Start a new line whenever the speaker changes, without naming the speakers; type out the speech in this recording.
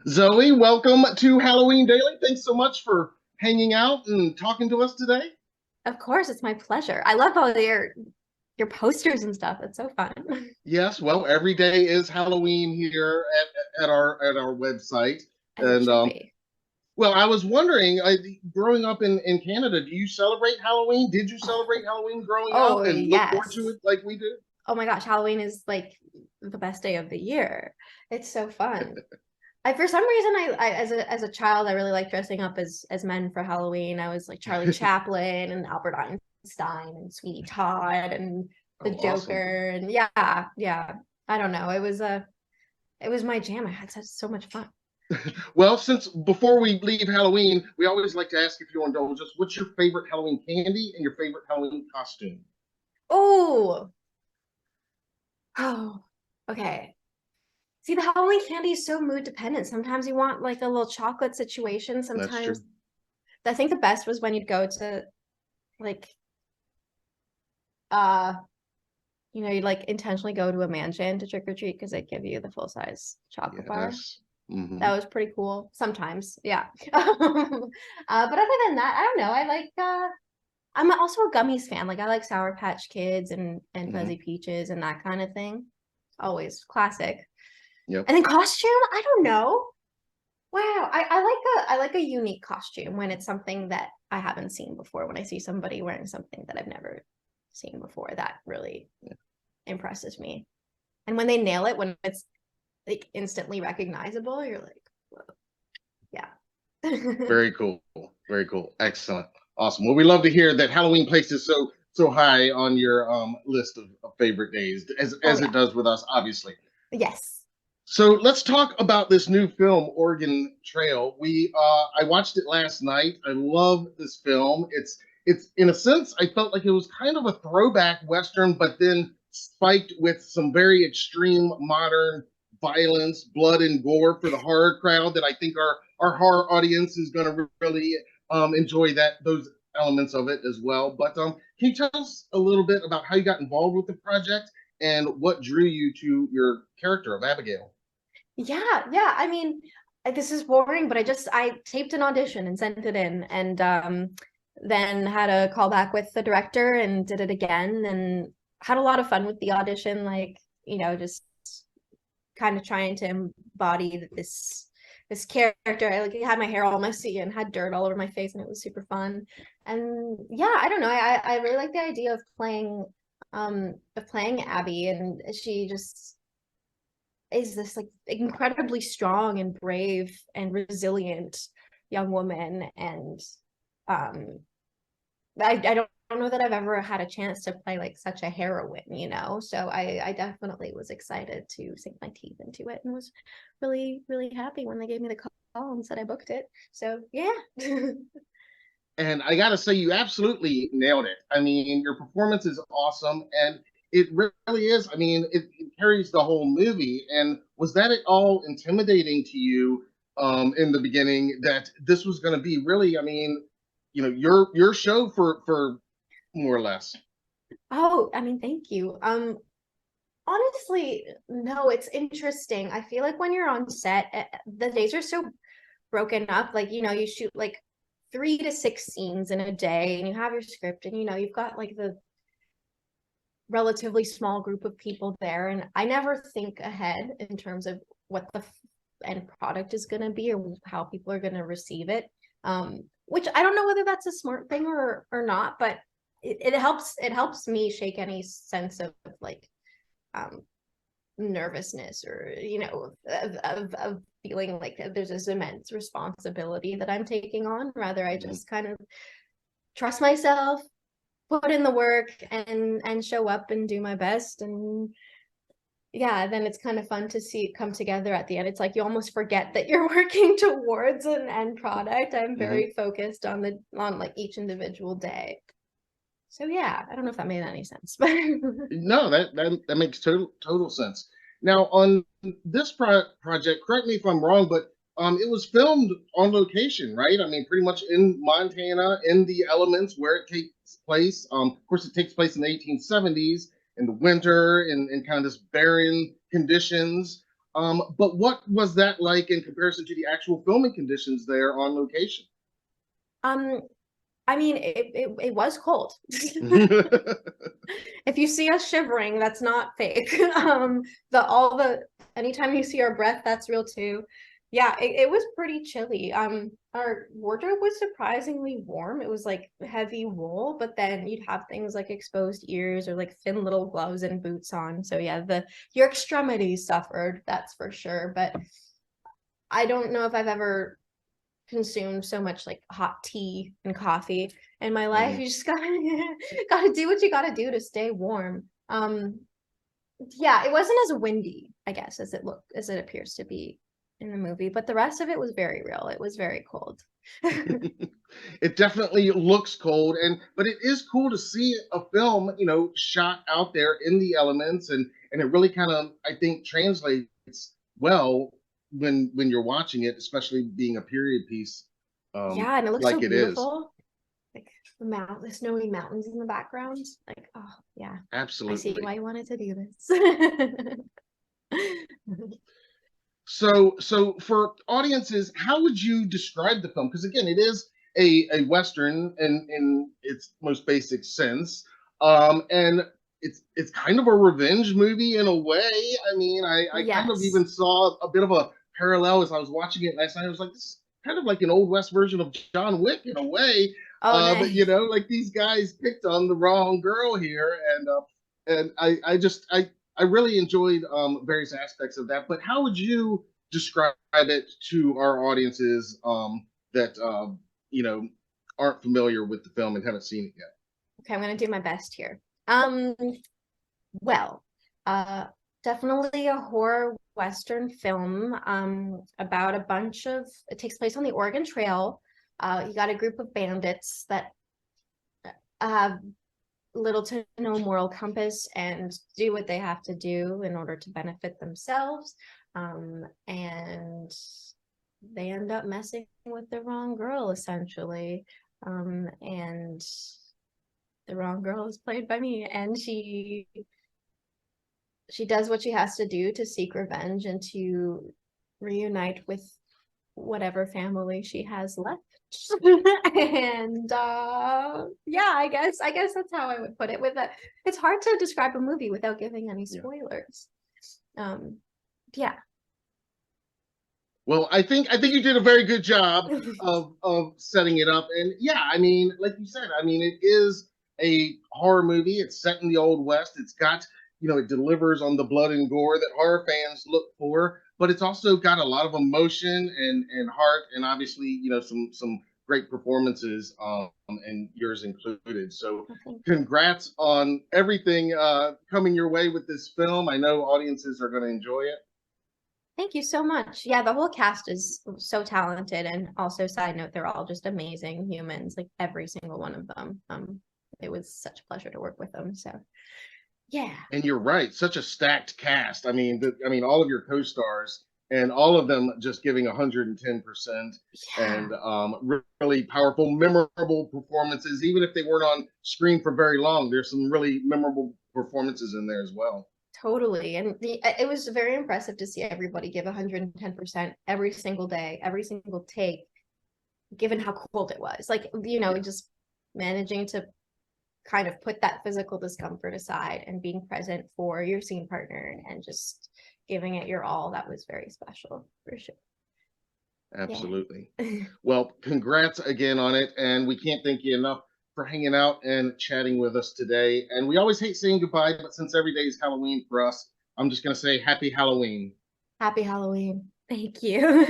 Zoe, welcome to Halloween Daily. Thanks so much for hanging out and talking to us today.
Of course, it's my pleasure. I love all your posters and stuff. It's so fun.
Yes, well, every day is Halloween here at our website,
As it
and
should be.
well, I was wondering, growing up in Canada, do you celebrate Halloween? Did you celebrate
Oh,
Halloween growing up
oh
and look forward to
yes.
it like we do?
Oh my gosh, Halloween is like the best day of the year. It's so fun. I for some reason I as a child I really liked dressing up as men for Halloween. I was like Charlie Chaplin and Albert Einstein and Sweeney Todd and the
Oh, awesome.
Joker and yeah. I don't know. It was my jam. I had so much fun.
Well, since before we leave Halloween, we always like to ask if you'll indulge us. What's your favorite Halloween candy and your favorite Halloween costume?
Oh, oh, okay. See, the Halloween candy is so mood dependent. Sometimes you want like a little chocolate situation.
That's
Sometimes
true.
I think the best was when you'd go to like uh you'd like intentionally go to a mansion to trick or treat because they give you the full size chocolate bar.
Yes. Hmm.
That was pretty cool. Sometimes, yeah. But other than that, I don't know. I'm also a gummies fan. Like I like Sour Patch Kids and
Hmm.
Fuzzy Peaches and that kind of thing. Always classic.
Yep.
And then costume, I don't know. Wow, I like a unique costume when it's something that I haven't seen before. When I see somebody wearing something that I've never seen before, that really impresses me. And when they nail it, when it's like instantly recognizable, you're like, whoa, yeah.
Very cool. Very cool. Excellent. Awesome. Well, we love to hear that Halloween places so high on your list of favorite days, as
Oh
as it
yeah,
does with us, obviously.
yes.
So let's talk about this new film, Oregon Trail. I watched it last night. I love this film. It's in a sense, I felt like it was kind of a throwback Western, but then spiked with some very extreme modern violence, blood and gore for the horror crowd that I think our horror audience is going to really enjoy those elements of it as well. But can you tell us a little bit about how you got involved with the project and what drew you to your character of Abigail?
Yeah. I mean, this is boring, but I taped an audition and sent it in, and then had a call back with the director and did it again, and had a lot of fun with the audition. Like just kind of trying to embody this character. I like had my hair all messy and had dirt all over my face, and it was super fun. And yeah, I don't know. I really like the idea of playing Abby, and she just is this like incredibly strong and brave and resilient young woman. And um I don't know that I've ever had a chance to play like such a heroine. So I definitely was excited to sink my teeth into it and was really, really happy when they gave me the call and said I booked it. So yeah.
And I got to say, you absolutely nailed it. I mean, your performance is awesome, and it really is. I mean, it carries the whole movie. And was that at all intimidating to you in the beginning that this was going to be really? I mean, your show for more or less.
Oh, I mean, thank you. Honestly, no, it's interesting. I feel like when you're on set, the days are so broken up. Like, you shoot like 3 to 6 scenes in a day and you have your script and you've got like the relatively small group of people there. And I never think ahead in terms of what the end product is going to be or how people are going to receive it. Which I don't know whether that's a smart thing or not, but it helps me shake any sense of like um nervousness or of feeling like there's this immense responsibility that I'm taking on. Rather, I
Mhm.
just kind of trust myself, put in the work, and show up and do my best. And yeah, then it's kind of fun to see it come together at the end. It's like you almost forget that you're working towards an end product. I'm
Mhm.
very focused on like each individual day. So yeah, I don't know if that made any sense, but
No, that makes total sense. Now, on this project, correct me if I'm wrong, but it was filmed on location, right? I mean, pretty much in Montana, in the elements where it takes place. Of course, it takes place in the 1870s in the winter, in kind of this barren conditions. But what was that like in comparison to the actual filming conditions there on location?
Um, I mean, it was cold. If you see us shivering, that's not fake. Anytime you see our breath, that's real too. Yeah, it was pretty chilly. Our wardrobe was surprisingly warm. It was like heavy wool, but then you'd have things like exposed ears or like thin little gloves and boots on. So yeah, your extremities suffered, that's for sure. But I don't know if I've ever consumed so much like hot tea and coffee in my life. You just gotta do what you gotta do to stay warm. Yeah, it wasn't as windy, I guess, as it appears to be in the movie, but the rest of it was very real. It was very cold.
It definitely looks cold, but it is cool to see a film, shot out there in the elements, and it really kind of, I think, translates well when you're watching it, especially being a period piece,
Yeah, and it looks so
like it is.
beautiful. Like the snowy mountains in the background. Like, oh yeah, I see
Absolutely.
why you wanted to do this.
So for audiences, how would you describe the film? Because again, it is a western in its most basic sense, and it's kind of a revenge movie in a way. I mean, I kind of
Yes.
even saw a bit of a parallel as I was watching it last night. I was like, this is kind of like an old west version of John Wick in a way.
Oh,
But
nice.
like these guys picked on the wrong girl here, and I really enjoyed various aspects of that. But how would you describe it to our audiences that you know aren't familiar with the film and haven't seen it yet?
Okay, I'm gonna do my best here. Well, uh, definitely a horror Western film, about a bunch of, it takes place on the Oregon Trail. You got a group of bandits that have little to no moral compass and do what they have to do in order to benefit themselves. And they end up messing with the wrong girl, essentially. And the wrong girl is played by me, and she does what she has to do to seek revenge and to reunite with whatever family she has left. And yeah, I guess that's how I would put it. With that, it's hard to describe a movie without giving any spoilers. Yeah.
Well, I think you did a very good job of setting it up, and yeah, I mean, like you said, I mean, it is a horror movie. It's set in the old west. It's got it delivers on the blood and gore that horror fans look for, but it's also got a lot of emotion and heart, and obviously some great performances, and yours included. So, congrats on everything coming your way with this film. I know audiences are going to enjoy it.
Thank you so much. Yeah, the whole cast is so talented, and also side note, they're all just amazing humans, like every single one of them. It was such a pleasure to work with them. So yeah.
And you're right, such a stacked cast. I mean, all of your co-stars and all of them just giving 110%,
Yeah,
and really powerful, memorable performances. Even if they weren't on screen for very long, there's some really memorable performances in there as well.
totally. And it was very impressive to see everybody give 110% every single day, every single take, given how cold it was. Like,
Yeah.
just managing to kind of put that physical discomfort aside and being present for your scene partner and just giving it your all. That was very special for sure.
Absolutely.
Yeah.
Well, congrats again on it, and we can't thank you enough for hanging out and chatting with us today. And we always hate saying goodbye, but since every day is Halloween for us, I'm just going to say happy Halloween.
Happy Halloween. Thank you.